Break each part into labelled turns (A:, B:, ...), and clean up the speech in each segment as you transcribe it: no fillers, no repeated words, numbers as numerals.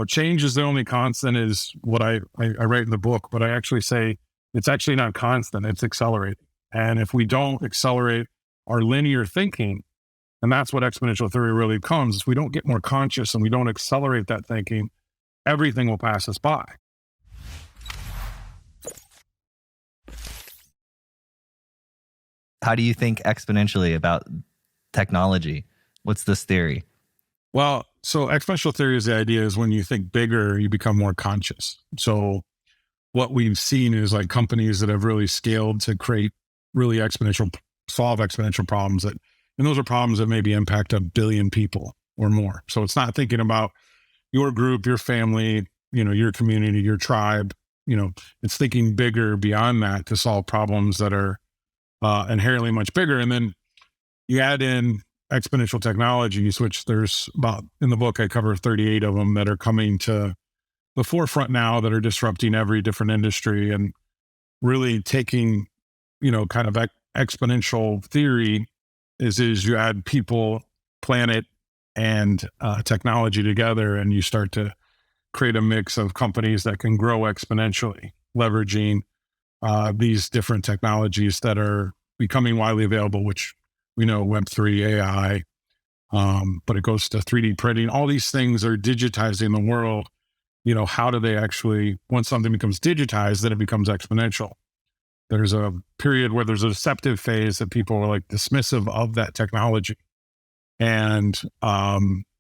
A: change is the only constant is what I write in the book, but I actually say it's actually not constant, it's accelerating. And if we don't accelerate our linear thinking, and that's what exponential theory really comes, if we don't get more conscious and we don't accelerate that thinking, everything will pass us by.
B: How do you think exponentially about technology? What's this theory?
A: Well, so exponential theory is the idea is when you think bigger, you become more conscious. So what we've seen is like companies that have really scaled to create really solve exponential problems and those are problems that maybe impact 1 billion people or more. So it's not thinking about your group, your family, your community, your tribe, it's thinking bigger beyond that to solve problems that are inherently much bigger. And then you add in exponential technologies, which there's about, in the book, I cover 38 of them that are coming to the forefront now that are disrupting every different industry and really taking, kind of exponential theory is you add people, planet, and technology together, and you start to create a mix of companies that can grow exponentially, leveraging these different technologies that are becoming widely available, which we know Web3, AI, but it goes to 3D printing. All these things are digitizing the world. How do they actually, once something becomes digitized, then it becomes exponential. There's a period where there's a deceptive phase that people are like dismissive of that technology. And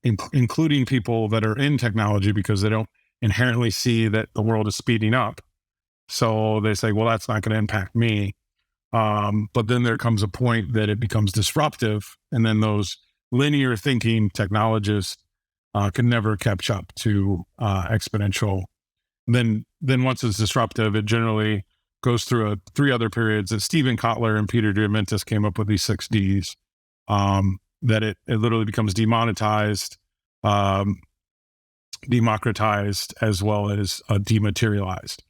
A: including people that are in technology because they don't inherently see that the world is speeding up. So they say, well, that's not going to impact me. But then there comes a point that it becomes disruptive. And then those linear thinking technologists can never catch up to exponential. Then once it's disruptive, it generally goes through 3 other periods that Stephen Kotler and Peter Diamandis came up with, these 6 Ds, that it literally becomes demonetized, democratized, as well as dematerialized.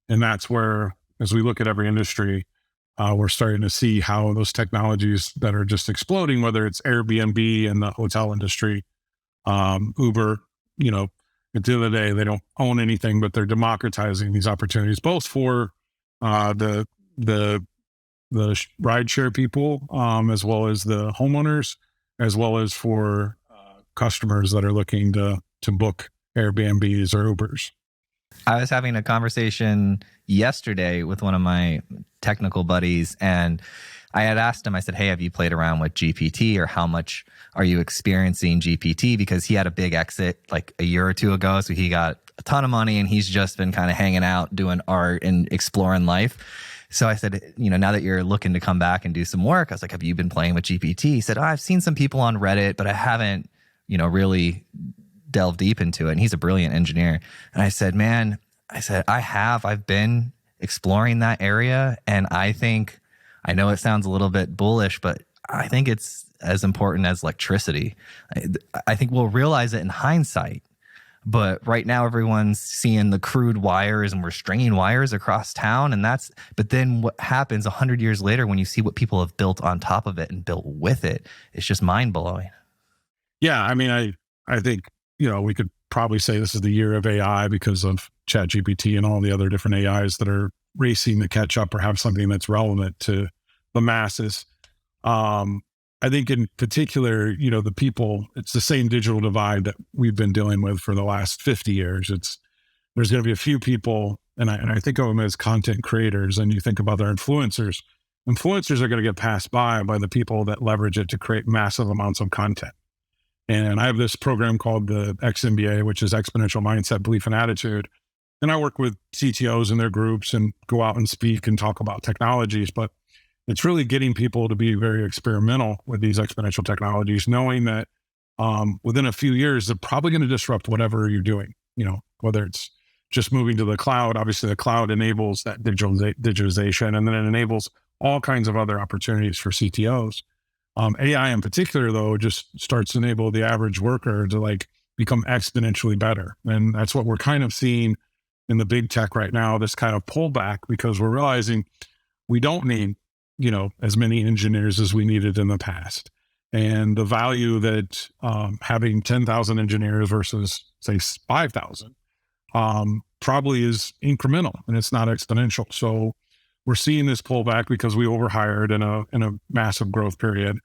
A: And that's where, as we look at every industry, we're starting to see how those technologies that are just exploding, whether it's Airbnb in the hotel industry, Uber, at the end of the day, they don't own anything, but they're democratizing these opportunities, both for the rideshare people, as well as the homeowners, as well as for customers that are looking to book Airbnbs or Ubers.
B: I was having a conversation yesterday with one of my technical buddies, and I had asked him, I said, hey, have you played around with GPT, or how much are you experiencing GPT? Because he had a big exit like a year or 2 ago. So he got a ton of money and he's just been kind of hanging out, doing art and exploring life. So I said, now that you're looking to come back and do some work, I was like, have you been playing with GPT? He said, I've seen some people on Reddit, but I haven't, really delved deep into it. And he's a brilliant engineer. And I said, I've been exploring that area. And I know it sounds a little bit bullish, but I think it's as important as electricity. I think we'll realize it in hindsight. But right now, everyone's seeing the crude wires and we're stringing wires across town. But then what happens 100 years later when you see what people have built on top of it and built with it, it's just mind blowing.
A: Yeah. I mean, I think, we could probably say this is the year of AI because of ChatGPT and all the other different AIs that are racing to catch up or have something that's relevant to the masses. I think in particular, the people, it's the same digital divide that we've been dealing with for the last 50 years. There's going to be a few people, and I think of them as content creators, and you think about their influencers. Influencers are going to get passed by the people that leverage it to create massive amounts of content. And I have this program called the XMBA, which is Exponential Mindset, Belief, and Attitude. And I work with CTOs in their groups and go out and speak and talk about technologies, but it's really getting people to be very experimental with these exponential technologies, knowing that within a few years, they're probably going to disrupt whatever you're doing, whether it's just moving to the cloud. Obviously, the cloud enables that digitization, and then it enables all kinds of other opportunities for CTOs. AI in particular, though, just starts to enable the average worker to become exponentially better. And that's what we're kind of seeing in the big tech right now, this kind of pullback, because we're realizing we don't need, as many engineers as we needed in the past. and the value that having 10,000 engineers versus say 5,000 probably is incremental and it's not exponential. So we're seeing this pullback because we overhired in a massive growth period.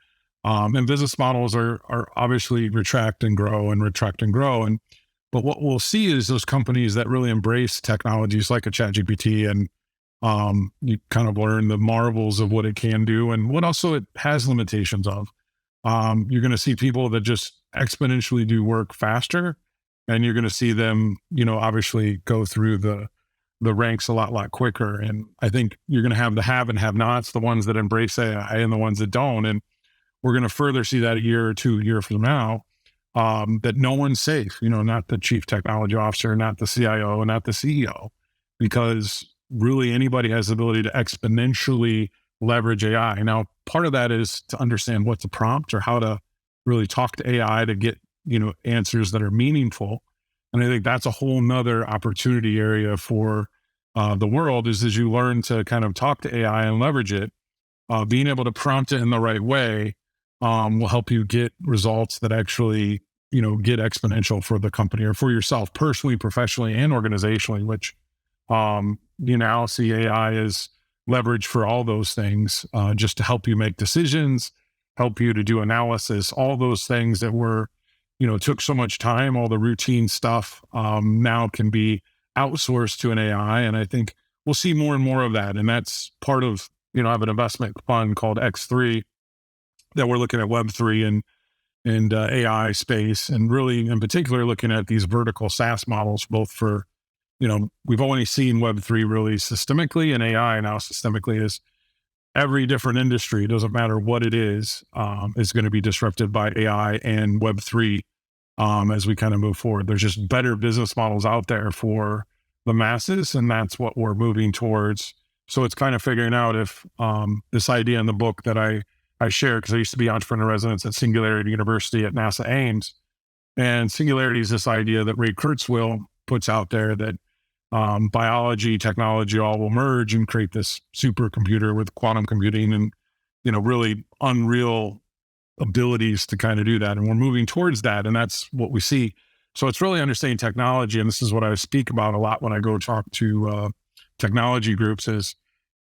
A: And business models are obviously retract and grow and retract and grow. But what we'll see is those companies that really embrace technologies like a ChatGPT, and you kind of learn the marvels of what it can do and what also it has limitations of. You're going to see people that just exponentially do work faster, and you're going to see them, obviously go through the ranks a lot quicker. And I think you're going to have and have nots, the ones that embrace AI and the ones that don't. And we're going to further see that a year or 2 years from now, that no one's safe, not the chief technology officer, not the CIO, not the CEO, because really anybody has the ability to exponentially leverage AI. Now, part of that is to understand what to prompt or how to really talk to AI to get, answers that are meaningful. And I think that's a whole nother opportunity area for the world is as you learn to kind of talk to AI and leverage it, being able to prompt it in the right way will help you get results that actually, get exponential for the company or for yourself personally, professionally, and organizationally, which you now see AI as leverage for all those things, just to help you make decisions, help you to do analysis, all those things that were, took so much time, all the routine stuff now can be outsourced to an AI. And I think we'll see more and more of that. And that's part of, I have an investment fund called X3 that we're looking at Web3 and AI space, and really in particular looking at these vertical SaaS models, both for, we've only seen Web3 really systemically, and AI now systemically is every different industry, doesn't matter what it is going to be disrupted by AI and Web3 as we kind of move forward. There's just better business models out there for the masses, and that's what we're moving towards. So it's kind of figuring out if this idea in the book that I share, because I used to be entrepreneur residence at Singularity University at NASA Ames. And Singularity is this idea that Ray Kurzweil puts out there that biology, technology all will merge and create this supercomputer with quantum computing and, really unreal abilities to kind of do that. And we're moving towards that. And that's what we see. So it's really understanding technology. And this is what I speak about a lot when I go talk to technology groups is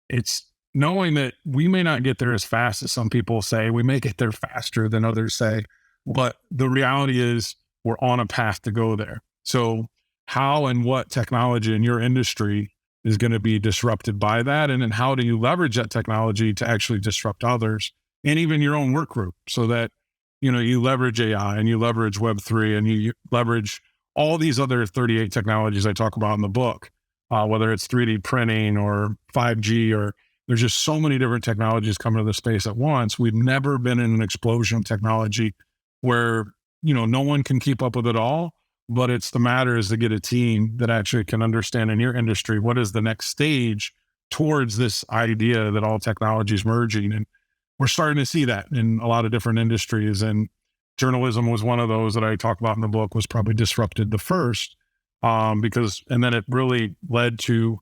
A: it's knowing that we may not get there as fast as some people say. We may get there faster than others say, but the reality is we're on a path to go there. So how and what technology in your industry is going to be disrupted by that? And then how do you leverage that technology to actually disrupt others and even your own work group so that, you leverage AI and you leverage Web3 and you leverage all these other 38 technologies I talk about in the book, whether it's 3D printing or 5G, or there's just so many different technologies coming to the space at once. We've never been in an explosion of technology where, no one can keep up with it all, but it's the matter is to get a team that actually can understand in your industry, what is the next stage towards this idea that all technology is merging. And we're starting to see that in a lot of different industries. And journalism was one of those that I talk about in the book, was probably disrupted the first and then it really led to,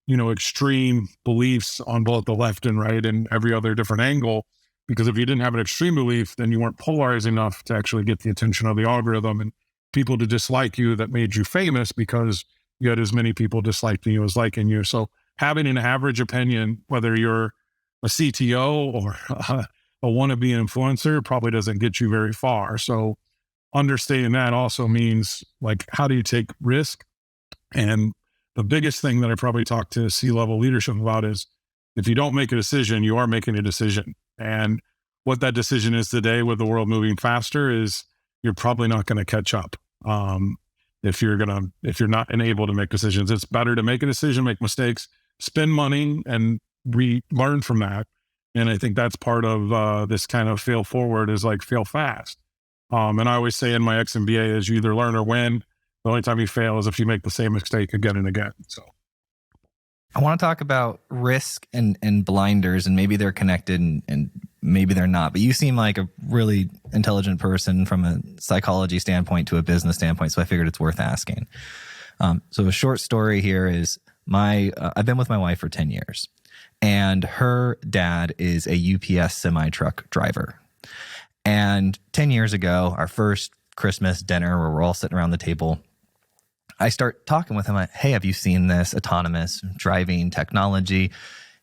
A: extreme beliefs on both the left and right and every other different angle. Because if you didn't have an extreme belief, then you weren't polarized enough to actually get the attention of the algorithm and people to dislike you that made you famous because you had as many people disliking you as liking you. So having an average opinion, whether you're a CTO or a wannabe influencer, probably doesn't get you very far. So understanding that also means, like, how do you take risk? And the biggest thing that I probably talk to C-level leadership about is if you don't make a decision, you are making a decision. And what that decision is today with the world moving faster is you're probably not going to catch up. If you're not able to make decisions, it's better to make a decision, make mistakes, spend money, and learn from that. And I think that's part of this kind of fail forward is like fail fast. And I always say in my XMBA is you either learn or win. The only time you fail is if you make the same mistake again and again. So
B: I want to talk about risk and blinders, and maybe they're connected and maybe they're not. But you seem like a really intelligent person from a psychology standpoint to a business standpoint, so I figured it's worth asking. So a short story here is I've been with my wife for 10 years, and her dad is a UPS semi-truck driver. And 10 years ago, our first Christmas dinner where we're all sitting around the table, I start talking with him. Hey, have you seen this autonomous driving technology?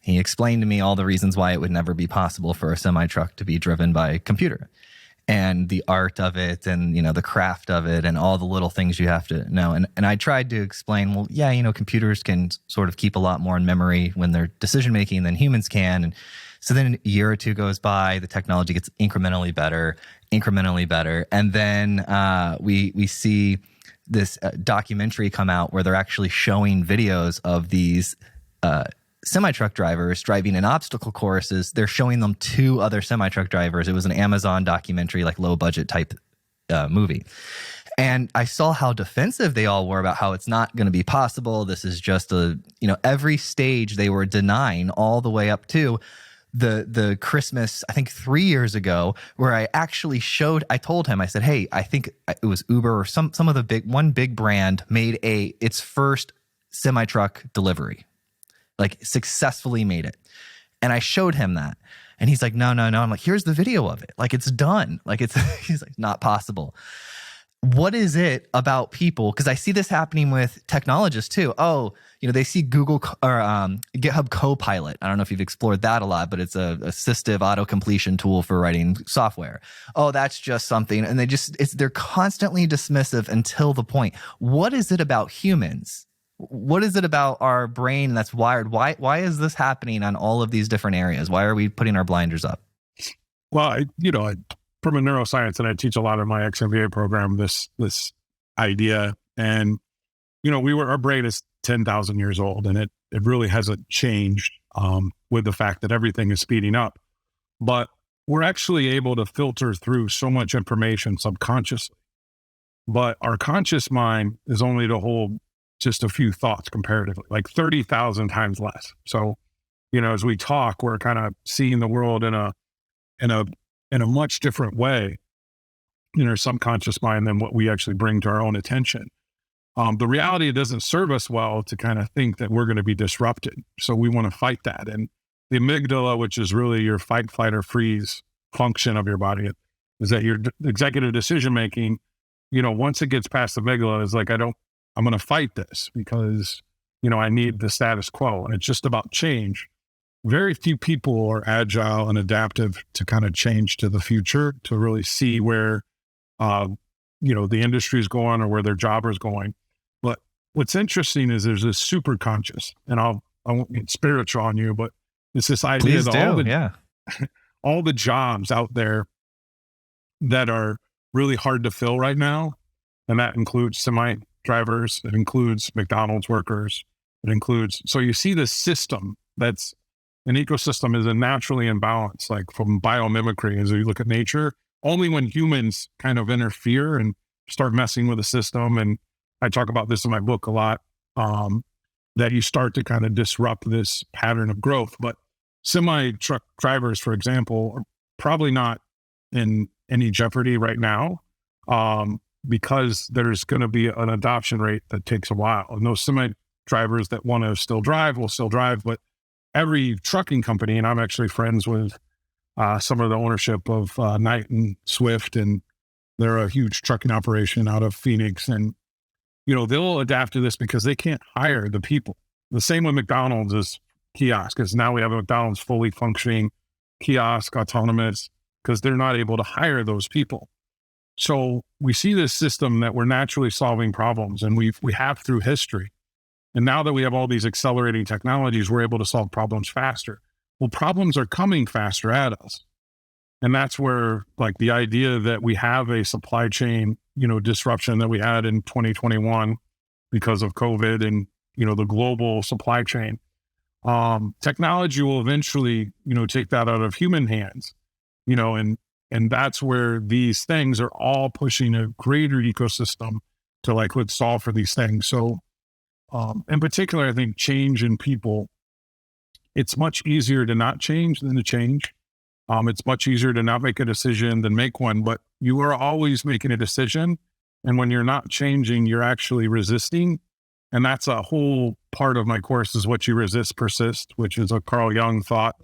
B: He explained to me all the reasons why it would never be possible for a semi-truck to be driven by a computer, and the art of it, and the craft of it, and all the little things you have to know. And I tried to explain, well, yeah, computers can sort of keep a lot more in memory when they're decision making than humans can. And so then a year or two goes by, the technology gets incrementally better, and then we see this documentary come out where they're actually showing videos of these semi-truck drivers driving in obstacle courses. They're showing them two other semi-truck drivers. It was an Amazon documentary, like low budget type movie. And I saw how defensive they all were about how it's not going to be possible. This is just every stage they were denying, all the way up to the Christmas, I think 3 years ago, where I actually I told him, I said, hey, I think it was Uber or some of the one big brand made its first semi-truck delivery, like successfully made it. And I showed him that. And he's like, no. I'm like, here's the video of it. Like, it's done. Like, he's like, not possible. What is it about people? Because I see this happening with technologists too. Oh, they see Google or GitHub Copilot. I don't know if you've explored that a lot, but it's a assistive auto completion tool for writing software. Oh, that's just something. And they're constantly dismissive until the point. What is it about humans? What is it about our brain that's wired? Why is this happening on all of these different areas? Why are we putting our blinders up?
A: Well, from a neuroscience, and I teach a lot of my XMBA program, this idea. And, our brain is 10,000 years old, and it really hasn't changed with the fact that everything is speeding up. But we're actually able to filter through so much information subconsciously. But our conscious mind is only to hold just a few thoughts comparatively, like 30,000 times less. So, as we talk, we're kind of seeing the world in a much different way in our subconscious mind than what we actually bring to our own attention. The reality, it doesn't serve us well to kind of think that we're going to be disrupted. So we want to fight that. And the amygdala, which is really your fight, flight, or freeze function of your body, is that your executive decision-making, once it gets past the amygdala, is like, I'm going to fight this because, I need the status quo. And it's just about change. Very few people are agile and adaptive to kind of change to the future, to really see where, the industry is going or where their job is going. But what's interesting is there's this super conscious, and I won't get spiritual on you, but it's this idea that all the jobs out there that are really hard to fill right now, and that includes semi-drivers, it includes McDonald's workers, so you see this system that's an ecosystem is a naturally imbalanced, like from biomimicry, as you look at nature, only when humans kind of interfere and start messing with the system. And I talk about this in my book a lot, that you start to kind of disrupt this pattern of growth. But semi-truck drivers, for example, are probably not in any jeopardy right now, because there's going to be an adoption rate that takes a while. And those semi-drivers that want to still drive will still drive, but every trucking company, and I'm actually friends with some of the ownership of Knight and Swift, and they're a huge trucking operation out of Phoenix. And, they'll adapt to this because they can't hire the people. The same with McDonald's is kiosk, because now we have a McDonald's fully functioning kiosk, autonomous, because they're not able to hire those people. So we see this system that we're naturally solving problems, and we have through history. And now that we have all these accelerating technologies, we're able to solve problems faster. Well, problems are coming faster at us. And that's where, like, the idea that we have a supply chain, disruption that we had in 2021 because of COVID and, the global supply chain, technology will eventually, take that out of human hands, and that's where these things are all pushing a greater ecosystem to, like, let's solve for these things. So, in particular, I think change in people, it's much easier to not change than to change. It's much easier to not make a decision than make one, but you are always making a decision. And when you're not changing, you're actually resisting. And that's a whole part of my course, is what you resist persist, which is a Carl Jung thought.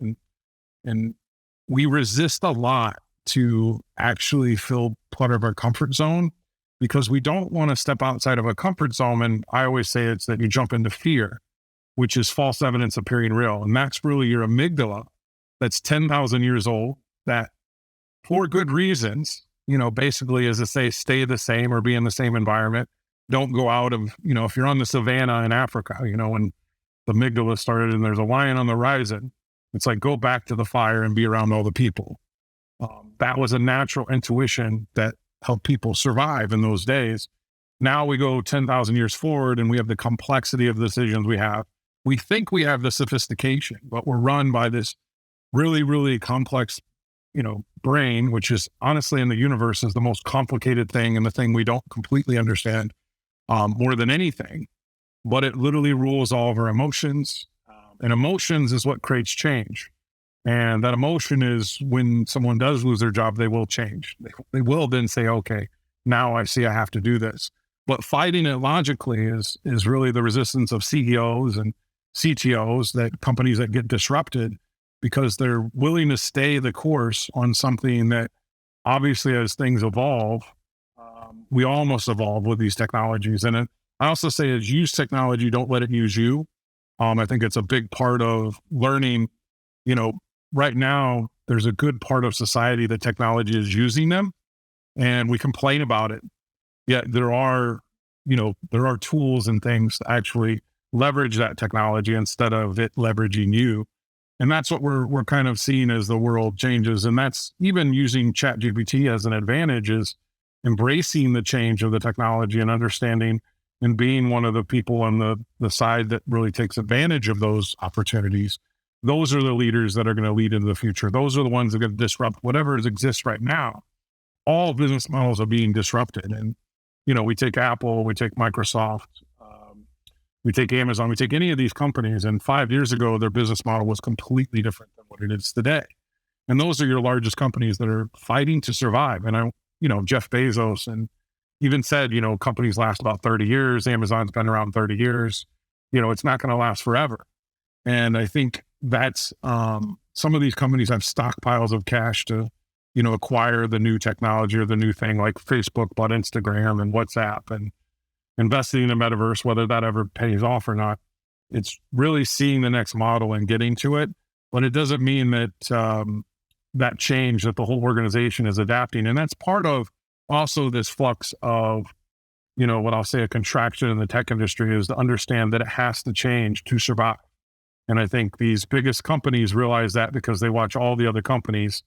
A: And we resist a lot to actually feel part of our comfort zone because we don't want to step outside of a comfort zone. And I always say it's that you jump into fear, which is false evidence appearing real. And that's really your amygdala that's 10,000 years old that for good reasons, basically as to say, stay the same or be in the same environment. Don't go out of, if you're on the savannah in Africa, when the amygdala started and there's a lion on the horizon, it's like, go back to the fire and be around all the people. That was a natural intuition that helped people survive in those days. Now we go 10,000 years forward and we have the complexity of the decisions we have. We think we have the sophistication, but we're run by this really, really complex, brain, which is honestly in the universe is the most complicated thing and the thing we don't completely understand more than anything. But it literally rules all of our emotions. And emotions is what creates change. And that emotion is when someone does lose their job, they will change. They will then say, okay, now I see I have to do this. But fighting it logically is really the resistance of CEOs and CTOs, that companies that get disrupted because they're willing to stay the course on something that obviously as things evolve, we almost evolve with these technologies. And I also say is use technology, don't let it use you. I think it's a big part of learning. Right now, there's a good part of society that technology is using them and we complain about it. Yet there are tools and things to actually leverage that technology instead of it leveraging you. And that's what we're kind of seeing as the world changes. And that's even using ChatGPT as an advantage is embracing the change of the technology and understanding and being one of the people on the side that really takes advantage of those opportunities. Those are the leaders that are going to lead into the future. Those are the ones that are going to disrupt whatever exists right now. All business models are being disrupted. And, we take Apple, we take Microsoft, we take Amazon, we take any of these companies. And 5 years ago, their business model was completely different than what it is today. And those are your largest companies that are fighting to survive. And Jeff Bezos and even said, companies last about 30 years. Amazon's been around 30 years. It's not going to last forever. And I think that's some of these companies have stockpiles of cash to, acquire the new technology or the new thing like Facebook, but Instagram and WhatsApp and investing in the metaverse, whether that ever pays off or not. It's really seeing the next model and getting to it. But it doesn't mean that that change that the whole organization is adapting. And that's part of also this flux of, what I'll say a contraction in the tech industry is to understand that it has to change to survive. And I think these biggest companies realize that because they watch all the other companies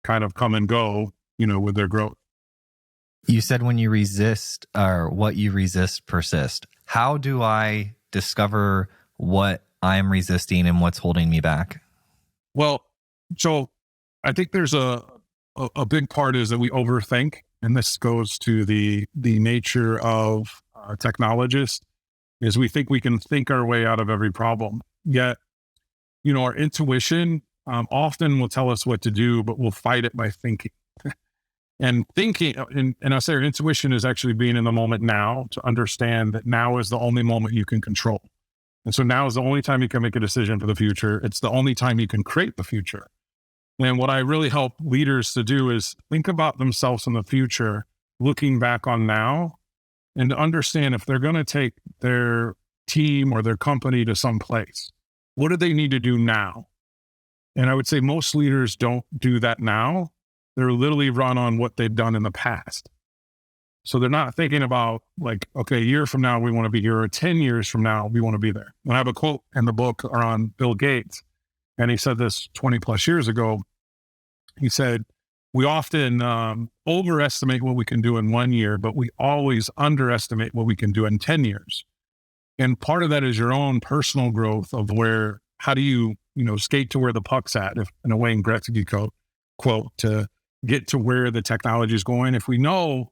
A: kind of come and go, with their growth.
B: You said when you resist or what you resist persist. How do I discover what I'm resisting and what's holding me back?
A: Well, so I think there's a big part is that we overthink. And this goes to the nature of technologists is we think we can think our way out of every problem. Yet, our intuition often will tell us what to do, but we'll fight it by thinking. And thinking, and I say our intuition is actually being in the moment now to understand that now is the only moment you can control. And so now is the only time you can make a decision for the future. It's the only time you can create the future. And what I really help leaders to do is think about themselves in the future, looking back on now, and to understand if they're going to take their team or their company to some place, what do they need to do now? And I would say most leaders don't do that now. They're literally run on what they've done in the past. So they're not thinking about like, okay, a year from now, we want to be here, or 10 years from now, we want to be there. And I have a quote in the book on Bill Gates, and he said this 20 plus years ago. He said, we often overestimate what we can do in 1 year, but we always underestimate what we can do in 10 years. And part of that is your own personal growth of how do you, skate to where the puck's at, if in a Wayne Gretzky quote, to get to where the technology is going. If we know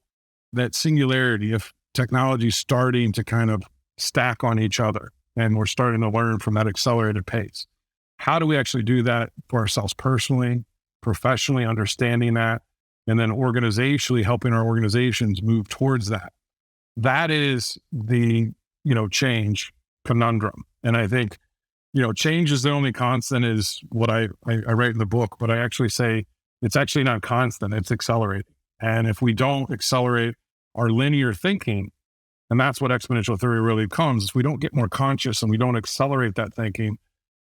A: that singularity, if technology is starting to kind of stack on each other and we're starting to learn from that accelerated pace, how do we actually do that for ourselves personally, professionally, understanding that, and then organizationally helping our organizations move towards that? That is the, change conundrum. And I think, change is the only constant is what I write in the book, but I actually say it's actually not constant, it's accelerating. And if we don't accelerate our linear thinking, and that's what exponential theory really comes, if we don't get more conscious and we don't accelerate that thinking,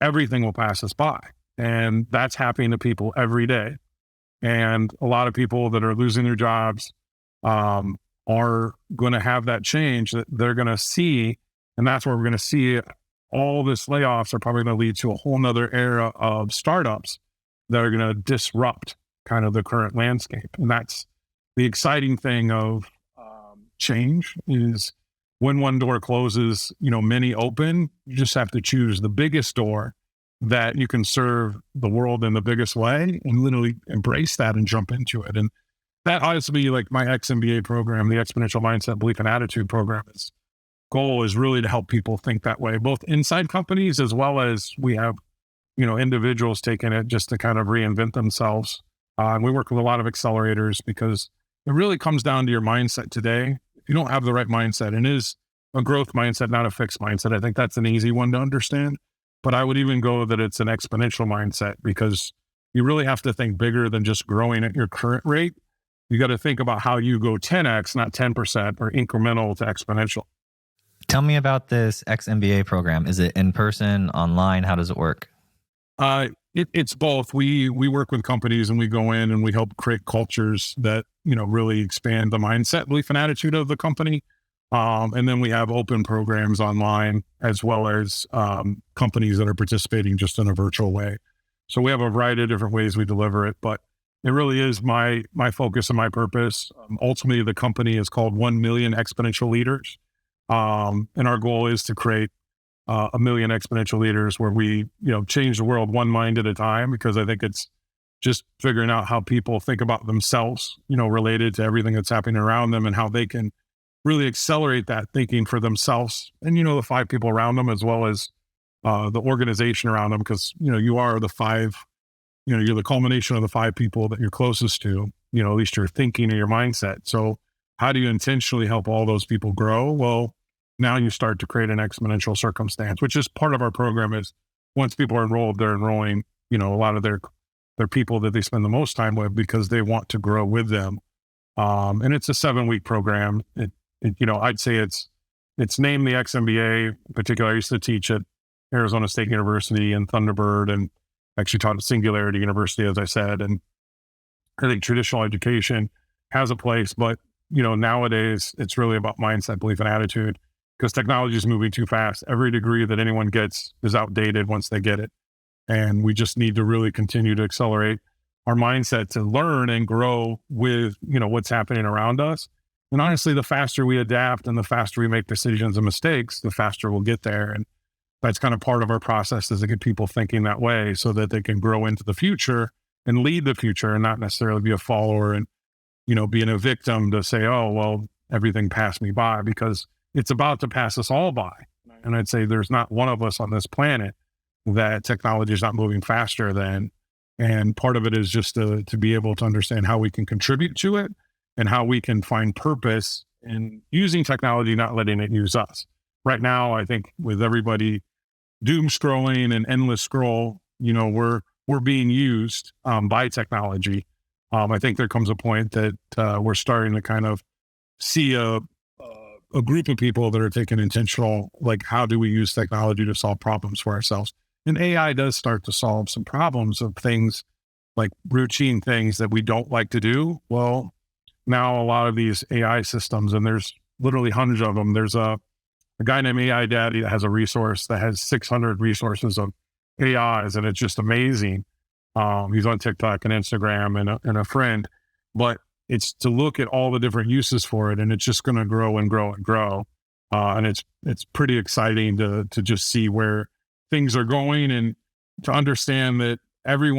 A: everything will pass us by. And that's happening to people every day. And a lot of people that are losing their jobs are going to have that change that they're going to see. And that's where we're going to see all this layoffs are probably going to lead to a whole nother era of startups that are going to disrupt kind of the current landscape. And that's the exciting thing of change is when one door closes, many open. You just have to choose the biggest door that you can serve the world in the biggest way and literally embrace that and jump into it. And that ought to be like my XMBA program, the Exponential Mindset, Belief, and Attitude program. Its goal is really to help people think that way, both inside companies as well as we have, individuals taking it just to kind of reinvent themselves. And we work with a lot of accelerators because it really comes down to your mindset today. If you don't have the right mindset, and it is a growth mindset, not a fixed mindset, I think that's an easy one to understand. But I would even go that it's an exponential mindset because you really have to think bigger than just growing at your current rate. You got to think about how you go 10x, not 10% or incremental to exponential.
B: Tell me about this XMBA program. Is it in person, online? How does it work?
A: It's both. We work with companies and we go in and we help create cultures that, really expand the mindset, belief, and attitude of the company. And then we have open programs online as well as companies that are participating just in a virtual way. So we have a variety of different ways we deliver it, but it really is my focus and my purpose. Ultimately, the company is called 1 Million Exponential Leaders. And our goal is to create 1 million exponential leaders where we, change the world one mind at a time, because I think it's just figuring out how people think about themselves, related to everything that's happening around them and how they can really accelerate that thinking for themselves and, the 5 people around them, as well as the organization around them. Because, you are the 5, you're the culmination of the 5 people that you're closest to, at least your thinking and your mindset. So how do you intentionally help all those people grow? Well, now you start to create an exponential circumstance, which is part of our program. Is once people are enrolled, they're enrolling, a lot of their people that they spend the most time with because they want to grow with them. And it's a 7-week program. I'd say it's named the XMBA. In particular, I used to teach at Arizona State University and Thunderbird, and actually taught at Singularity University, as I said. And I think traditional education has a place, but nowadays it's really about mindset, belief, and attitude, because technology is moving too fast. Every degree that anyone gets is outdated once they get it. And we just need to really continue to accelerate our mindset to learn and grow with, what's happening around us. And honestly, the faster we adapt and the faster we make decisions and mistakes, the faster we'll get there. And that's kind of part of our process, is to get people thinking that way so that they can grow into the future and lead the future and not necessarily be a follower and, being a victim to say, oh, well, everything passed me by, because it's about to pass us all by. And I'd say there's not one of us on this planet that technology is not moving faster than. And part of it is just to be able to understand how we can contribute to it and how we can find purpose in using technology, not letting it use us. Right now, I think with everybody doom scrolling and endless scroll, we're being used by technology. I think there comes a point that we're starting to kind of see a group of people that are taking intentional, like, how do we use technology to solve problems for ourselves? And AI does start to solve some problems of things like routine things that we don't like to do. Well, now a lot of these AI systems, and there's literally hundreds of them. There's a guy named AI Daddy that has a resource that has 600 resources of AIs, and it's just amazing. He's on TikTok and Instagram and a friend, but it's to look at all the different uses for it, and it's just going to grow and grow and grow. And it's pretty exciting to just see where things are going, and to understand that every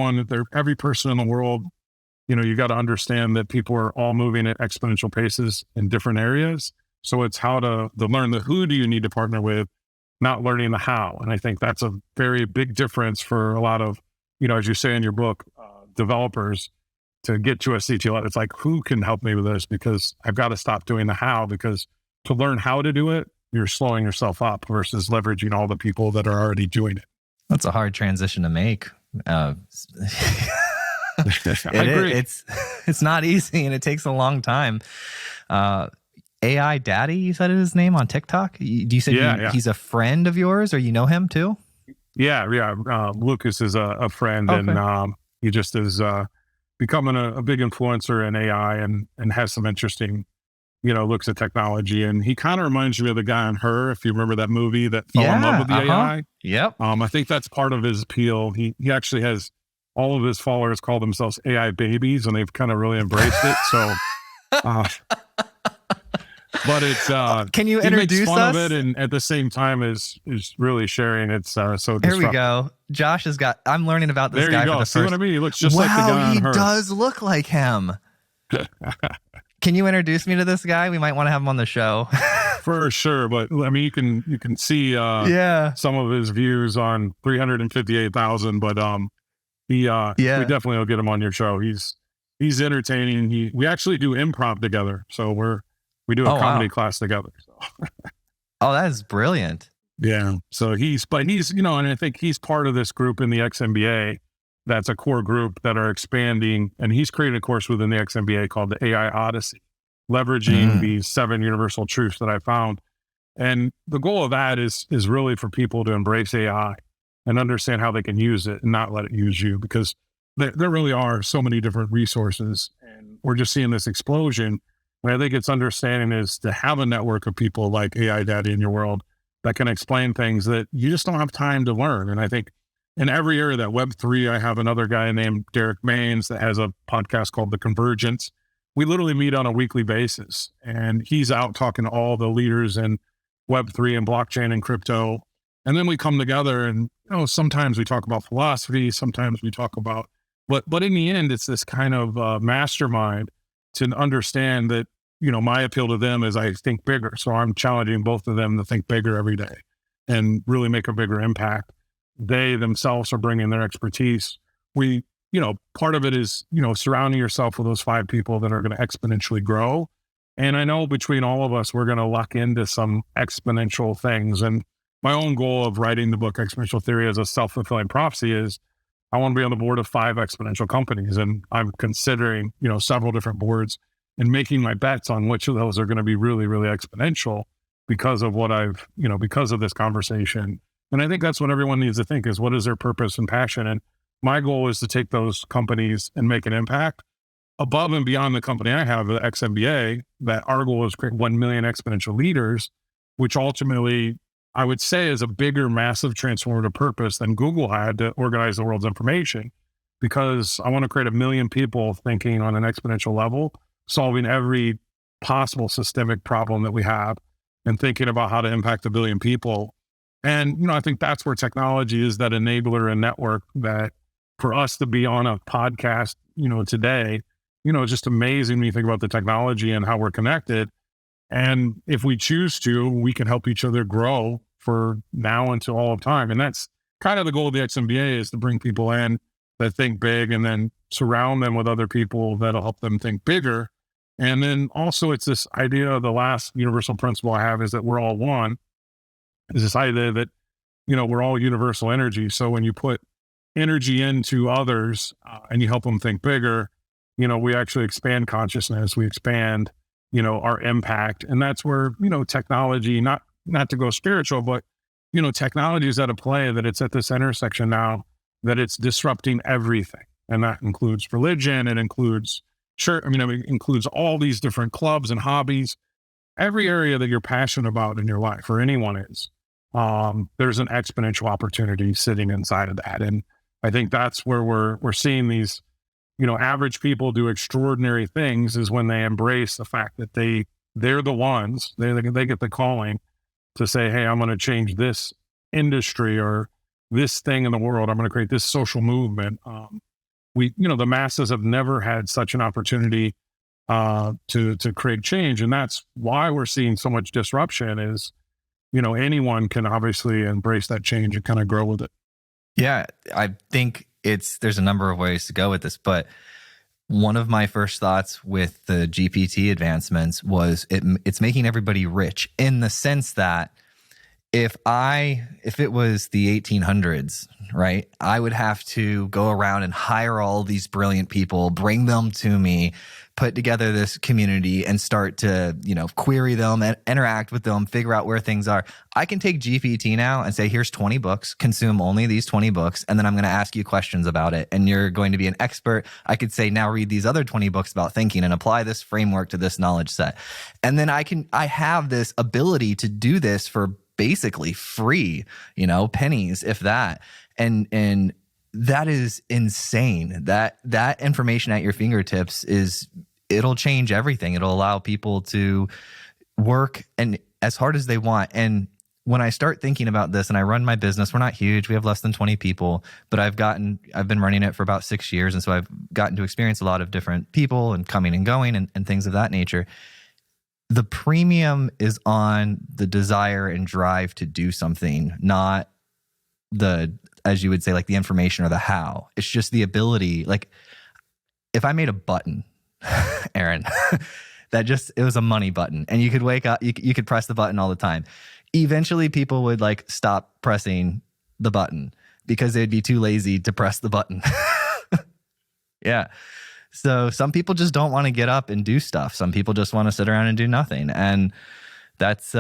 A: person in the world, you got to understand that people are all moving at exponential paces in different areas. So it's how to learn the who do you need to partner with, not learning the how. And I think that's a very big difference for a lot of, as you say in your book, developers to get to a CTO. It's like, who can help me with this? Because I've got to stop doing the how, because to learn how to do it, you're slowing yourself up versus leveraging all the people that are already doing it.
B: That's a hard transition to make.
A: Yeah, I agree.
B: It's not easy, and it takes a long time. AI Daddy, you said his name on TikTok. Do you say he's a friend of yours, or you know him too?
A: Yeah. Lucas is a friend,
B: Okay.
A: and he just is becoming a big influencer in AI and has some interesting, looks at technology. And he kind of reminds me of the guy on Her, if you remember that movie that fell in love with the AI.
B: Yep.
A: I think that's part of his appeal. He actually has all of his followers call themselves AI babies, and they've kind of really embraced it. So, but it's
B: can you
A: he
B: introduce
A: makes fun
B: us?
A: of it, and at the same time is really sharing it's so disruptive.
B: Here we go. Josh has got. I'm learning about this guy for the
A: See
B: first.
A: what I mean? He looks just like the guy on Her.
B: He does look like him. Can you introduce me to this guy? We might want to have him on the show.
A: For sure, but I mean, you can see some of his views on 358,000, but we definitely will get him on your show. He's entertaining. We actually do improv together, so we do a comedy class together. So.
B: Oh, that is brilliant.
A: Yeah. So he's and I think he's part of this group in the XMBA. That's a core group that are expanding, and he's created a course within the XMBA called the AI Odyssey, leveraging these 7 universal truths that I found. And the goal of that is really for people to embrace AI and understand how they can use it and not let it use you, because there really are so many different resources, and we're just seeing this explosion. And I think it's understanding is to have a network of people like AI Daddy in your world that can explain things that you just don't have time to learn. And I think in every area that Web3, I have another guy named Derek Maines that has a podcast called The Convergence. We literally meet on a weekly basis, and he's out talking to all the leaders in Web3 and blockchain and crypto. And then we come together and, sometimes we talk about philosophy, sometimes we talk about, but in the end, it's this kind of mastermind to understand that, my appeal to them is I think bigger. So I'm challenging both of them to think bigger every day and really make a bigger impact. They themselves are bringing their expertise. Part of it is, surrounding yourself with those 5 people that are going to exponentially grow. And I know between all of us, we're going to luck into some exponential things. And my own goal of writing the book Exponential Theory as a self-fulfilling prophecy is I want to be on the board of 5 exponential companies. And I'm considering, several different boards and making my bets on which of those are going to be really, really exponential because of because of this conversation. And I think that's what everyone needs to think is, what is their purpose and passion? And my goal is to take those companies and make an impact above and beyond the company I have, the XMBA, that our goal is to create 1 million exponential leaders, which ultimately I would say is a bigger, massive transformative purpose than Google had to organize the world's information, because I want to create 1 million people thinking on an exponential level, solving every possible systemic problem that we have and thinking about how to impact 1 billion people. And, I think that's where technology is that enabler and network that for us to be on a podcast, today, it's just amazing when you think about the technology and how we're connected. And if we choose to, we can help each other grow for now until all of time. And that's kind of the goal of the XMBA, is to bring people in that think big and then surround them with other people that'll help them think bigger. And then also it's this idea, the last universal principle I have is that we're all one. Is this idea that, we're all universal energy. So when you put energy into others and you help them think bigger, we actually expand consciousness, we expand, our impact. And that's where, technology, not to go spiritual, but, technology is at a play that it's at this intersection now that it's disrupting everything. And that includes religion, it includes church, it includes all these different clubs and hobbies, every area that you're passionate about in your life, or anyone is. There's an exponential opportunity sitting inside of that. And I think that's where we're seeing these, average people do extraordinary things, is when they embrace the fact that they're the ones, they get the calling to say, hey, I'm going to change this industry or this thing in the world. I'm going to create this social movement. The masses have never had such an opportunity to create change. And that's why we're seeing so much disruption is, anyone can obviously embrace that change and kind of grow with it.
B: Yeah, I think there's a number of ways to go with this, but one of my first thoughts with the GPT advancements was it's making everybody rich, in the sense that if it was the 1800s, right, I would have to go around and hire all these brilliant people, bring them to me, put together this community and start to, query them and interact with them, figure out where things are. I can take GPT now and say, here's 20 books, consume only these 20 books. And then I'm going to ask you questions about it. And you're going to be an expert. I could say, now read these other 20 books about thinking and apply this framework to this knowledge set. And then I have this ability to do this for basically free, pennies, if that. And that is insane. That information at your fingertips it'll change everything. It'll allow people to work and as hard as they want. And when I start thinking about this, and I run my business, we're not huge. We have less than 20 people, but I've been running it for about 6 years. And so I've gotten to experience a lot of different people and coming and going and things of that nature. The premium is on the desire and drive to do something, not as you would say, like the information or the how. It's just the ability. Like if I made a button, Aaron, it was a money button, and you could wake up, you could press the button all the time. Eventually people would stop pressing the button because they'd be too lazy to press the button. Yeah. So some people just don't want to get up and do stuff. Some people just want to sit around and do nothing. And that's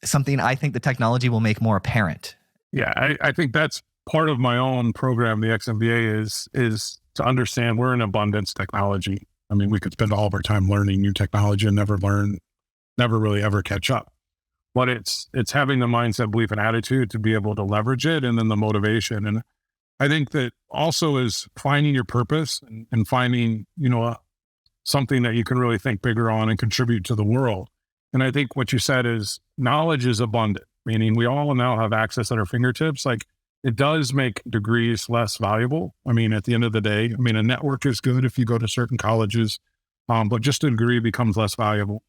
B: something I think the technology will make more apparent.
A: Yeah, I think that's part of my own program, the XMBA, is to understand we're in abundance technology. I mean, we could spend all of our time learning new technology and never really ever catch up. But it's having the mindset, belief, and attitude to be able to leverage it, and then the motivation. And I think that also is finding your purpose and finding, something that you can really think bigger on and contribute to the world. And I think what you said is knowledge is abundant, meaning we all now have access at our fingertips. It does make degrees less valuable. I mean, at the end of the day, a network is good if you go to certain colleges, but just a degree becomes less valuable.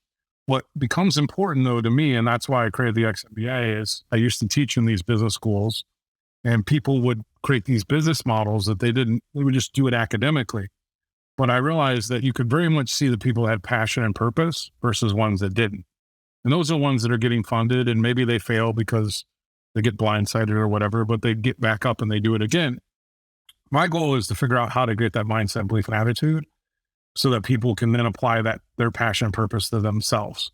A: What becomes important, though, to me, and that's why I created the XMBA, is I used to teach in these business schools, and people would create these business models that they would just do it academically. But I realized that you could very much see the people that had passion and purpose versus ones that didn't. And those are ones that are getting funded, and maybe they fail because they get blindsided or whatever, but they get back up and they do it again. My goal is to figure out how to get that mindset, belief, and attitude so that people can then apply their passion and purpose to themselves.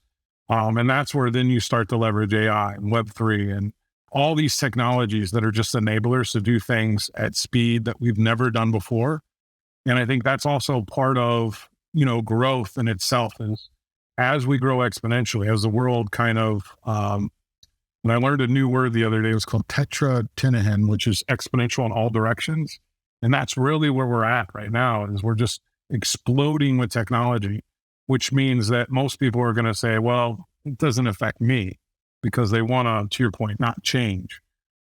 A: And that's where then you start to leverage AI and Web3 and all these technologies that are just enablers to do things at speed that we've never done before. And I think that's also part of, growth in itself, is as we grow exponentially, as the world kind of, and I learned a new word the other day, it was called tetrahedron, which is exponential in all directions. And that's really where we're at right now, is we're just exploding with technology, which means that most people are going to say, well, it doesn't affect me, because they want to your point, not change.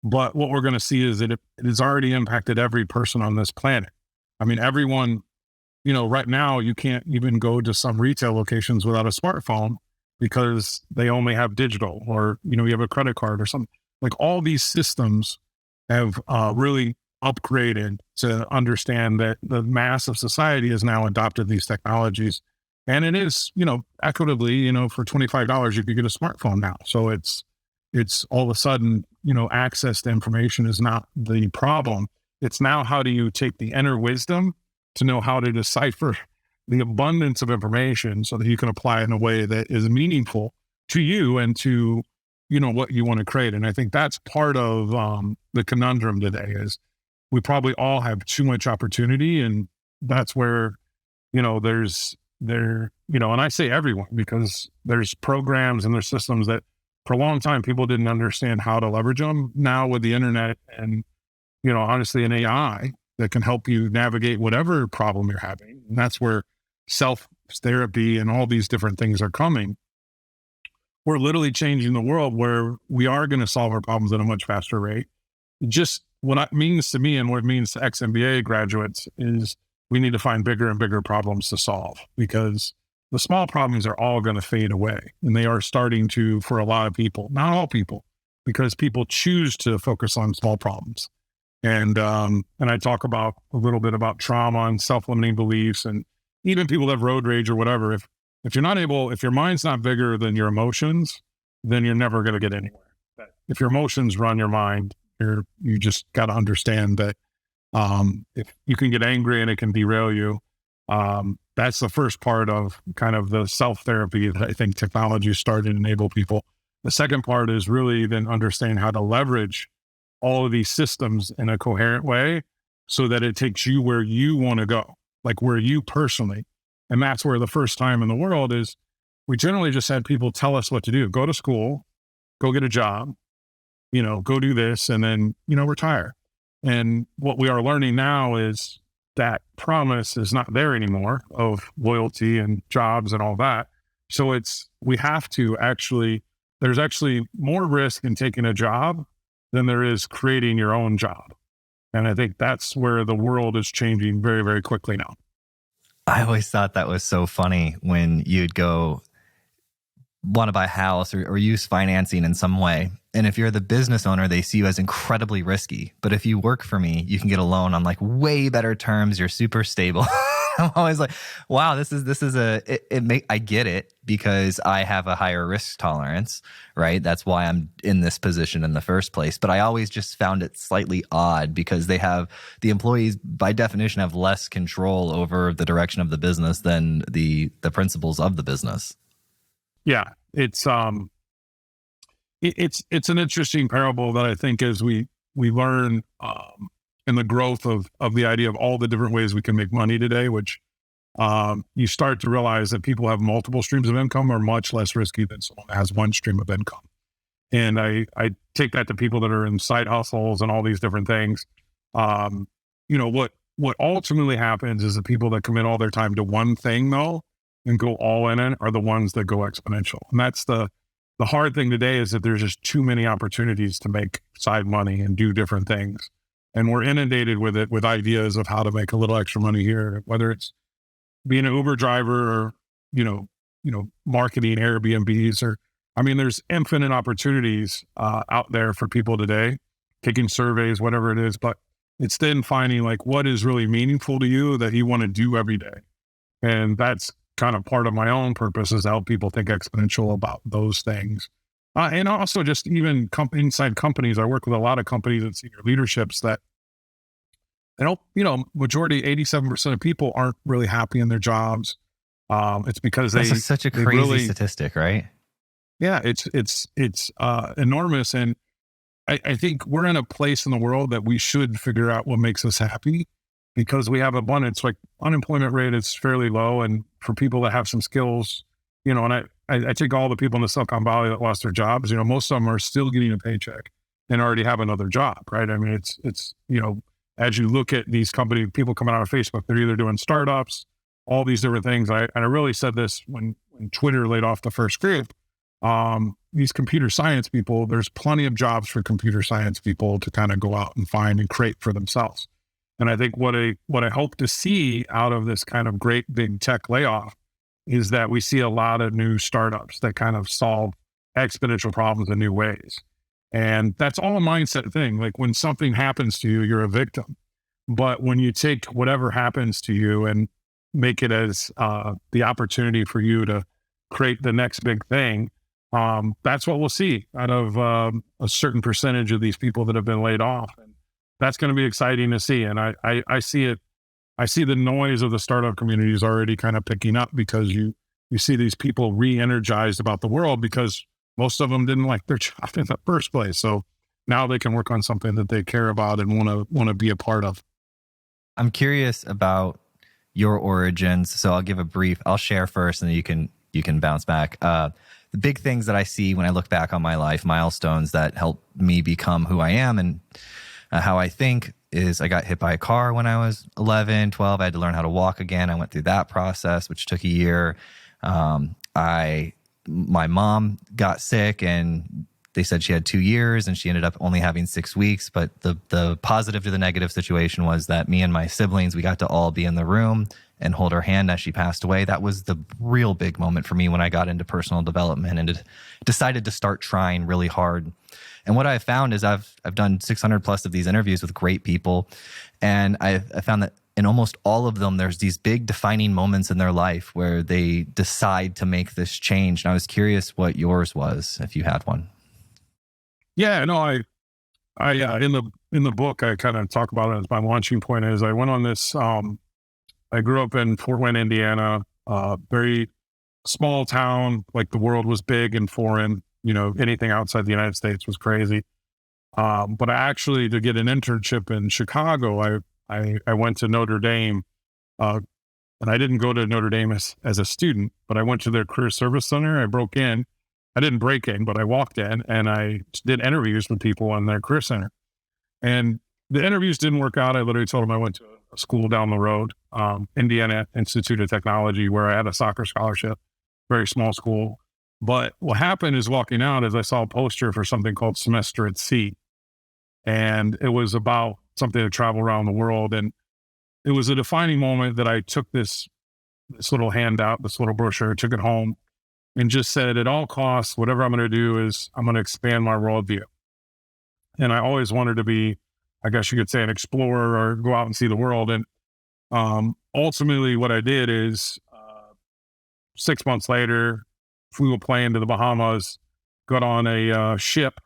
A: But what we're going to see is that it has already impacted every person on this planet. I mean, everyone, right now you can't even go to some retail locations without a smartphone because they only have digital, or, you have a credit card or something. All these systems have really upgraded to understand that the mass of society has now adopted these technologies. And it is, equitably, for $25, you could get a smartphone now. So it's all of a sudden, access to information is not the problem. It's now, how do you take the inner wisdom to know how to decipher the abundance of information so that you can apply it in a way that is meaningful to you and to, what you want to create. And I think that's part of the conundrum today, is we probably all have too much opportunity. And that's where, and I say everyone, because there's programs and there's systems that for a long time people didn't understand how to leverage them. Now with the internet and, honestly, an AI that can help you navigate whatever problem you're having. And that's where self-therapy and all these different things are coming. We're literally changing the world where we are going to solve our problems at a much faster rate. Just what it means to me and what it means to XMBA graduates is we need to find bigger and bigger problems to solve, because the small problems are all going to fade away. And they are starting to, for a lot of people, not all people, because people choose to focus on small problems. And I talk about a little bit about trauma and self-limiting beliefs, and even people that have road rage or whatever. If your mind's not bigger than your emotions, then you're never going to get anywhere. If your emotions run your mind, you just got to understand that if you can get angry and it can derail you, that's the first part of kind of the self-therapy that I think technology is starting to enable people. The second part is really then understand how to leverage all of these systems in a coherent way so that it takes you where you want to go, like where you personally. And that's where the first time in the world is we generally just had people tell us what to do. Go to school, go get a job, go do this, and then, retire. And what we are learning now is that promise is not there anymore of loyalty and jobs and all that. So we have to there's actually more risk in taking a job than there is creating your own job. And I think that's where the world is changing very, very quickly now.
B: I always thought that was so funny when you'd go want to buy a house or use financing in some way. And if you're the business owner, they see you as incredibly risky. But if you work for me, you can get a loan on like way better terms. You're super stable. I'm always like, wow, I get it because I have a higher risk tolerance, right? That's why I'm in this position in the first place. But I always just found it slightly odd because the employees by definition have less control over the direction of the business than the principles of the business.
A: Yeah, it's an interesting parable that I think as we learn in the growth of the idea of all the different ways we can make money today, which you start to realize that people have multiple streams of income are much less risky than someone that has one stream of income. And I take that to people that are in side hustles and all these different things. What ultimately happens is the people that commit all their time to one thing though, and go all in it are the ones that go exponential. And that's the hard thing today is that there's just too many opportunities to make side money and do different things. And we're inundated with it, with ideas of how to make a little extra money here, whether it's being an Uber driver or, marketing Airbnbs there's infinite opportunities out there for people today, taking surveys, whatever it is, but it's then finding like what is really meaningful to you that you want to do every day. And that's kind of part of my own purpose is to help people think exponential about those things. And also just even inside companies, I work with a lot of companies and senior leaderships that majority, 87% of people aren't really happy in their jobs. It's because
B: that's such a crazy statistic, right?
A: Yeah, it's enormous. And I think we're in a place in the world that we should figure out what makes us happy because we have abundance. Like unemployment rate is fairly low. And for people that have some skills, and I take all the people in the Silicon Valley that lost their jobs, most of them are still getting a paycheck and already have another job, right? I mean, it's as you look at these companies, people coming out of Facebook, they're either doing startups, all these different things. I really said this when Twitter laid off the first group. These computer science people, there's plenty of jobs for computer science people to kind of go out and find and create for themselves. And I think what I hope to see out of this kind of great big tech layoff is that we see a lot of new startups that kind of solve exponential problems in new ways. And that's all a mindset thing. Like when something happens to you, you're a victim. But when you take whatever happens to you and make it as the opportunity for you to create the next big thing, that's what we'll see out of a certain percentage of these people that have been laid off. And that's going to be exciting to see. And I see it. I see the noise of the startup community is already kind of picking up because you see these people re-energized about the world because most of them didn't like their job in the first place. So now they can work on something that they care about and want to be a part of.
B: I'm curious about your origins. So I'll share first and then you can bounce back. The big things that I see when I look back on my life, milestones that helped me become who I am and how I think is I got hit by a car when I was 11, 12. I had to learn how to walk again. I went through that process, which took a year. My mom got sick and they said she had 2 years and she ended up only having 6 weeks. But the positive to the negative situation was that me and my siblings, we got to all be in the room and hold her hand as she passed away. That was the real big moment for me when I got into personal development and decided to start trying really hard. And what I found is I've done 600 plus of these interviews with great people. And I found that in almost all of them, there's these big defining moments in their life where they decide to make this change. And I was curious what yours was, if you had one.
A: Yeah, no, I in the book, I kind of talk about it as my launching point is I went on this, I grew up in Fort Wayne, Indiana, very small town, like the world was big and foreign, anything outside the United States was crazy. But I actually, to get an internship in Chicago, I went to Notre Dame, and I didn't go to Notre Dame as a student, but I went to their career service center. I broke in. I didn't break in, but I walked in and I did interviews with people in their career center. And the interviews didn't work out. I literally told them I went to a school down the road, Indiana Institute of Technology, where I had a soccer scholarship, very small school. But what happened is walking out is I saw a poster for something called Semester at Sea. And it was about something to travel around the world. And it was a defining moment that I took this little handout, this little brochure, took it home and just said, at all costs, whatever I'm going to do is I'm going to expand my worldview. And I always wanted to be, I guess you could say, an explorer or go out and see the world. And ultimately what I did is 6 months later, flew a plane to the Bahamas, got on a ship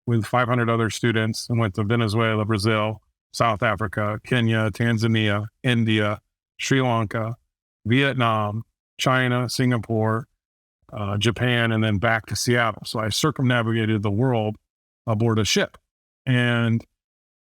A: with 500 other students and went to Venezuela, Brazil, South Africa, Kenya, Tanzania, India, Sri Lanka, Vietnam, China, Singapore, Japan, and then back to Seattle. So I circumnavigated the world aboard a ship. And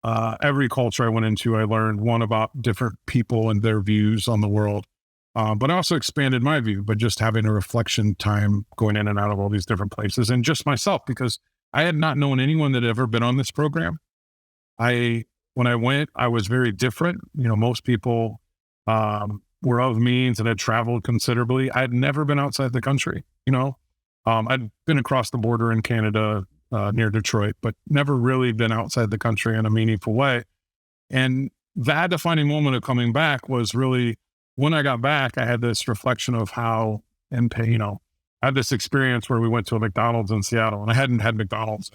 A: every culture I went into, I learned one about different people and their views on the world. But I also expanded my view by just having a reflection time going in and out of all these different places and just myself, because I had not known anyone that had ever been on this program. When I went, I was very different. Most people were of means and had traveled considerably. I had never been outside the country. I'd been across the border in Canada, near Detroit, but never really been outside the country in a meaningful way. And that defining moment of coming back was really when I got back. I had this reflection of how, I had this experience where we went to a McDonald's in Seattle, and I hadn't had McDonald's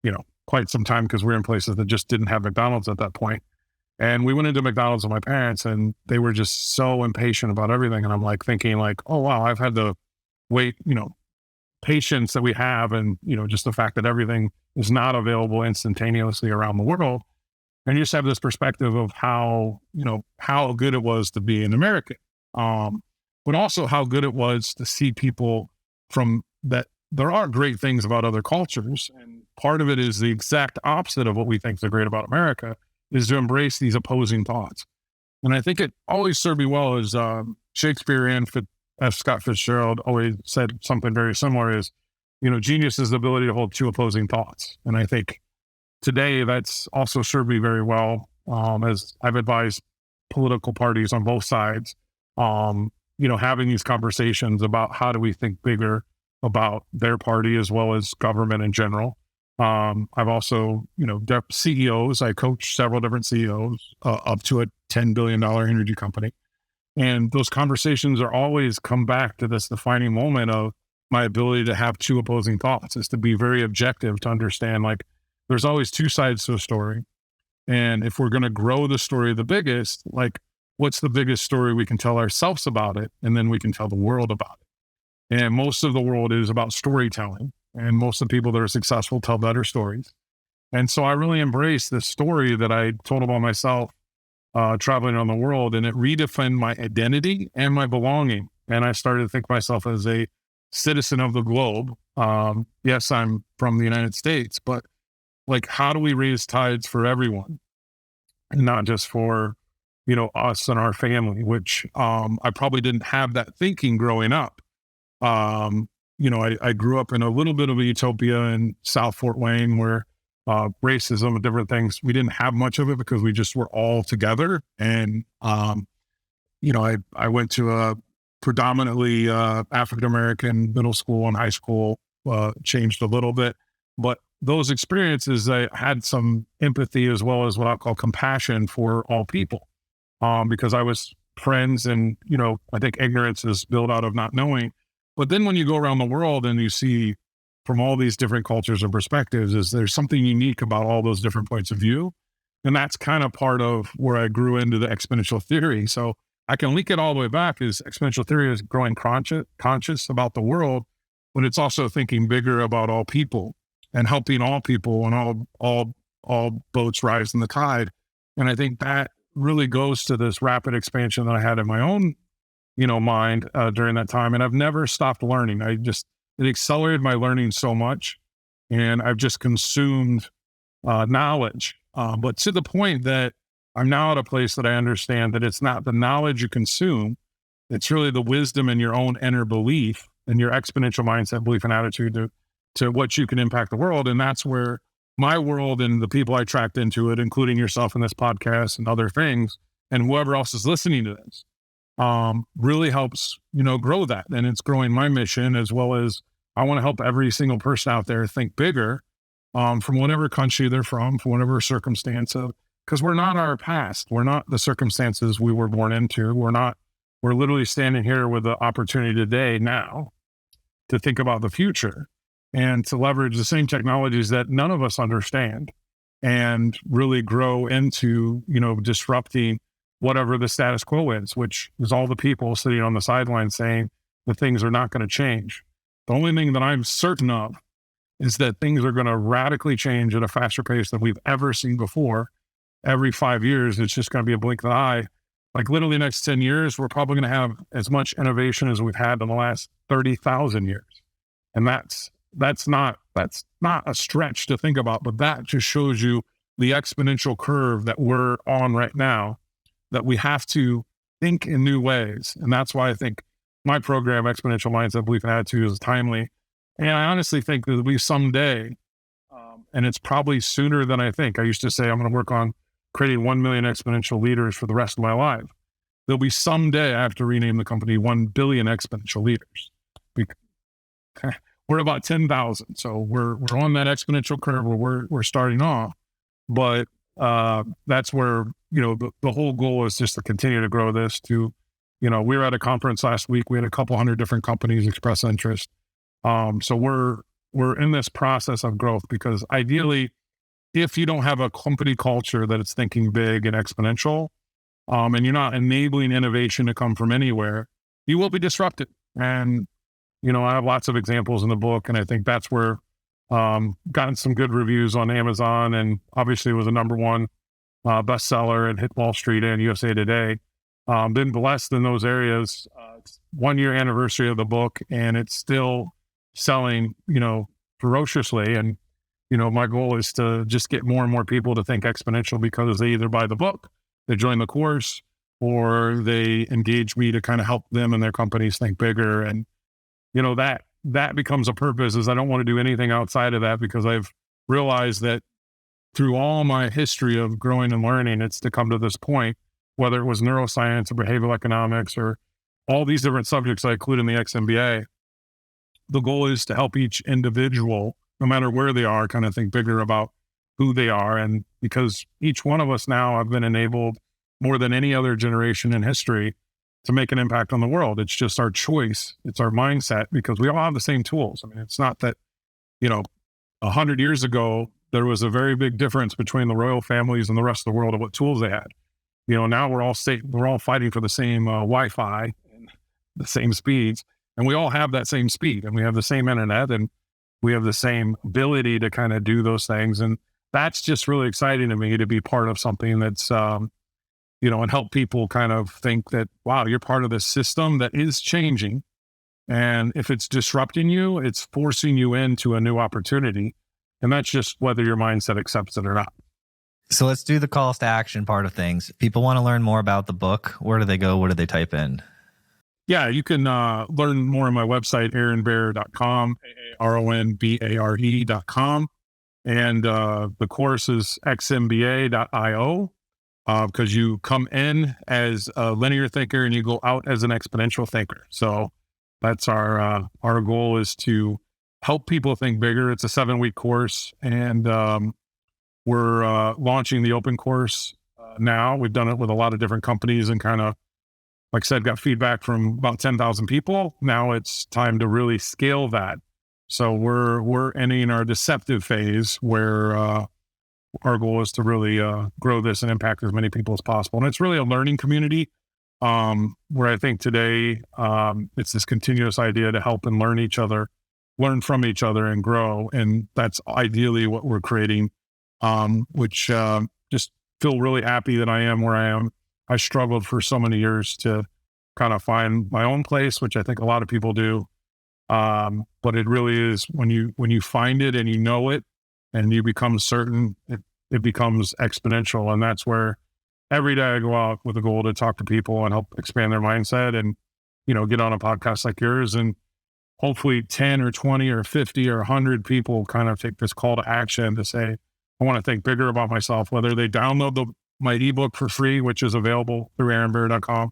A: in, quite some time because we're in places that just didn't have McDonald's at that point. And we went into McDonald's with my parents, and they were just so impatient about everything. And I'm like thinking like, oh, wow, I've had to wait, patience that we have. And, just the fact that everything is not available instantaneously around the world. And you just have this perspective of how, how good it was to be an American. But also how good it was to see people from that. There are great things about other cultures. And part of it is the exact opposite of what we think is great about America, is to embrace these opposing thoughts. And I think it always served me well as Shakespeare and Scott Fitzgerald always said something very similar is, genius is the ability to hold two opposing thoughts. And I think today that's also served me very well as I've advised political parties on both sides, having these conversations about how do we think bigger about their party as well as government in general. I've also, CEOs, I coach several different CEOs up to a $10 billion energy company. And those conversations are always come back to this defining moment of my ability to have two opposing thoughts, is to be very objective, to understand like there's always two sides to a story. And if we're going to grow the story the biggest, like what's the biggest story we can tell ourselves about it? And then we can tell the world about it. And most of the world is about storytelling. And most of the people that are successful tell better stories. And so I really embraced this story that I told about myself traveling around the world, and it redefined my identity and my belonging. And I started to think of myself as a citizen of the globe. Yes, I'm from the United States, but like, how do we raise tides for everyone and not just for, us and our family, which I probably didn't have that thinking growing up. I grew up in a little bit of a utopia in South Fort Wayne where racism and different things, we didn't have much of it because we just were all together. And, I went to a predominantly African-American middle school and high school, changed a little bit, but those experiences, I had some empathy as well as what I call compassion for all people, because I was friends and, I think ignorance is built out of not knowing. But then when you go around the world and you see from all these different cultures and perspectives, is there's something unique about all those different points of view. And that's kind of part of where I grew into the exponential theory. So I can link it all the way back is exponential theory is growing conscious about the world, but it's also thinking bigger about all people and helping all people and all boats rise in the tide. And I think that really goes to this rapid expansion that I had in my own, mind during that time. And I've never stopped learning. It accelerated my learning so much, and I've just consumed knowledge. But to the point that I'm now at a place that I understand that it's not the knowledge you consume, it's really the wisdom in your own inner belief and your exponential mindset, belief, and attitude to what you can impact the world. And that's where my world and the people I tracked into it, including yourself in this podcast and other things, and whoever else is listening to this, really helps, grow that. And it's growing my mission, as well as I want to help every single person out there think bigger, from whatever country they're from whatever circumstance of, because we're not our past. We're not the circumstances we were born into. We're literally standing here with the opportunity today, now, to think about the future and to leverage the same technologies that none of us understand and really grow into, disrupting whatever the status quo is, which is all the people sitting on the sidelines saying that things are not going to change. The only thing that I'm certain of is that things are going to radically change at a faster pace than we've ever seen before. Every 5 years, it's just going to be a blink of the eye. Like literally next 10 years, we're probably going to have as much innovation as we've had in the last 30,000 years. And that's not a stretch to think about, but that just shows you the exponential curve that we're on right now, that we have to think in new ways. And that's why I think my program, Exponential Mindset, Belief, and Attitude, is timely. And I honestly think that we someday, and it's probably sooner than I think. I used to say I'm going to work on creating 1 million exponential leaders for the rest of my life. There'll be someday I have to rename the company 1 billion exponential leaders. We're about 10,000. So we're on that exponential curve where we're starting off. But that's where, the whole goal is just to continue to grow this to, we were at a conference last week. We had a couple hundred different companies express interest. So we're in this process of growth, because ideally, if you don't have a company culture that it's thinking big and exponential, and you're not enabling innovation to come from anywhere, you will be disrupted. And, I have lots of examples in the book, and I think that's where gotten some good reviews on Amazon, and obviously was a #1 bestseller and hit Wall Street and USA Today. Been blessed in those areas. It's 1 year anniversary of the book, and it's still selling, ferociously. And, my goal is to just get more and more people to think exponential, because they either buy the book, they join the course, or they engage me to kind of help them and their companies think bigger. And, that becomes a purpose, is I don't want to do anything outside of that, because I've realized that through all my history of growing and learning, it's to come to this point, whether it was neuroscience or behavioral economics or all these different subjects I include in the XMBA. The goal is to help each individual, no matter where they are, kind of think bigger about who they are. And because each one of us now have been enabled more than any other generation in history to make an impact on the world. It's just our choice. It's our mindset, because we all have the same tools. I mean, it's not that, 100 years ago, there was a very big difference between the royal families and the rest of the world of what tools they had. Now we're all fighting for the same Wi-Fi and the same speeds, and we all have that same speed, and we have the same internet, and we have the same ability to kind of do those things. And that's just really exciting to me, to be part of something that's, and help people kind of think that, wow, you're part of this system that is changing. And if it's disrupting you, it's forcing you into a new opportunity. And that's just whether your mindset accepts it or not.
B: So let's do the calls to action part of things. If people want to learn more about the book, where do they go? What do they type in?
A: Yeah, you can learn more on my website, aaronbare.com, AARONBARE.com. And the course is xmba.io, because you come in as a linear thinker and you go out as an exponential thinker. So that's our goal, is to help people think bigger. It's a 7-week course, and we're launching the open course now. We've done it with a lot of different companies, and kind of, like I said, got feedback from about 10,000 people. Now it's time to really scale that. So we're entering our deceptive phase, where our goal is to really grow this and impact as many people as possible. And it's really a learning community where I think today it's this continuous idea to help and learn from each other and grow. And that's ideally what we're creating, which just feel really happy that I am where I am. I struggled for so many years to kind of find my own place, which I think a lot of people do. But it really is when you find it and you know it and you become certain, it becomes exponential. And that's where every day I go out with a goal to talk to people and help expand their mindset and, get on a podcast like yours. And hopefully 10 or 20 or 50 or 100 people kind of take this call to action to say, I want to think bigger about myself, whether they download my ebook for free, which is available through aaronbear.com,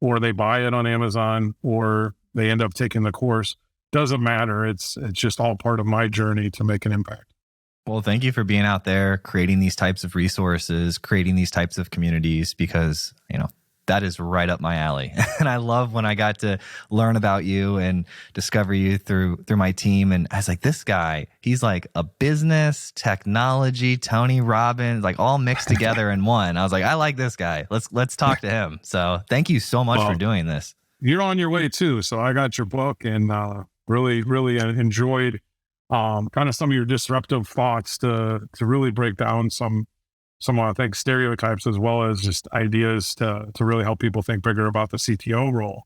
A: or they buy it on Amazon, or they end up taking the course. Doesn't matter. It's just all part of my journey to make an impact.
B: Well, thank you for being out there, creating these types of resources, creating these types of communities, because, that is right up my alley. And I love when I got to learn about you and discover you through my team. And I was like, this guy, he's like a business, technology, Tony Robbins, like all mixed together in one. I was like, I like this guy. Let's talk to him. So thank you so much for doing this.
A: You're on your way too. So I got your book and really, really enjoyed kind of some of your disruptive thoughts to really break down some I think stereotypes as well as just ideas to really help people think bigger about the CTO role,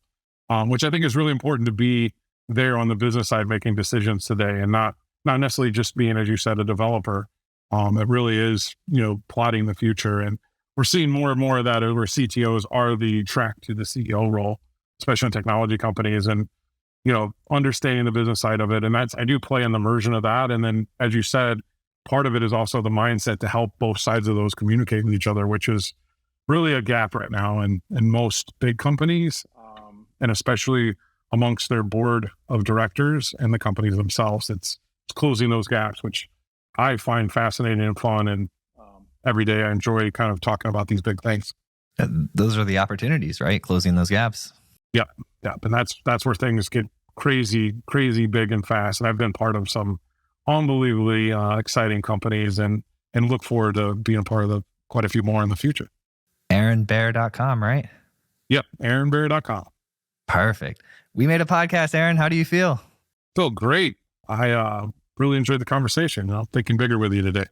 A: which I think is really important to be there on the business side making decisions today and not necessarily just being, as you said, a developer. It really is, plotting the future. And we're seeing more and more of that where CTOs are the track to the CEO role, especially in technology companies and, understanding the business side of it. And I do play in the immersion of that. And then, as you said, part of it is also the mindset to help both sides of those communicate with each other, which is really a gap right now in most big companies, and especially amongst their board of directors and the companies themselves. It's closing those gaps, which I find fascinating and fun. And every day I enjoy kind of talking about these big things.
B: Those are the opportunities, right? Closing those gaps.
A: Yeah. And that's where things get crazy, big and fast. And I've been part of some unbelievably exciting companies and look forward to being part of quite a few more in the future.
B: aaronbear.com, right?
A: Yep. aaronbear.com.
B: Perfect. We made a podcast, Aaron. How do you feel?
A: Feel great. I really enjoyed the conversation. I'm thinking bigger with you today.